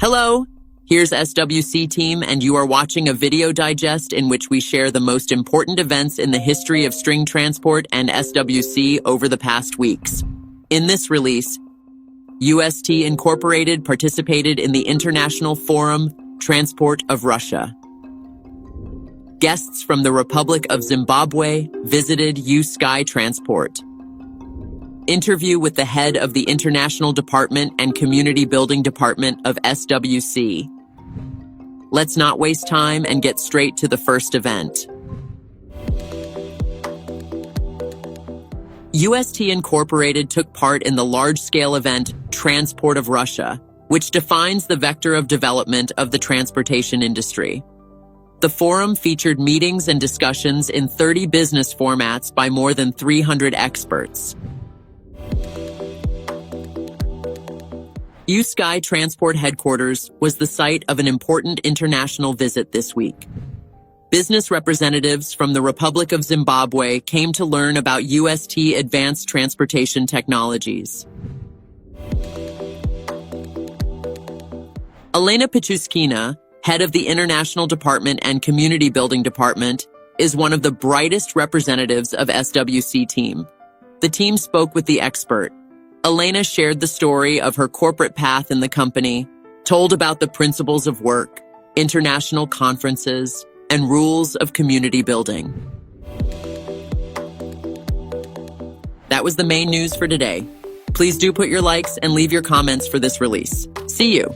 Hello, here's SWC team, and you are watching a video digest in which we share the most important events in the history of string transport and SWC over the past weeks. In this release, UST Incorporated participated in the International Forum Transport of Russia. Guests from the Republic of Zimbabwe visited uSky Transport. Interview with the head of the International Department and Community Building Department of SWC. Let's not waste time and get straight to the first event. UST Incorporated took part in the large-scale event Transport of Russia, which defines the vector of development of the transportation industry. The forum featured meetings and discussions in 30 business formats by more than 300 experts. uSky Transport headquarters was the site of an important international visit this week. Business representatives from the Republic of Zimbabwe came to learn about UST advanced transportation technologies. Elena Pichuskina, head of the International Department and Community Building Department, is one of the brightest representatives of SWC team. The team spoke with the expert. Elena shared the story of her corporate path in the company, told about the principles of work, international conferences, and rules of community building. That was the main news for today. Please do put your likes and leave your comments for this release. See you!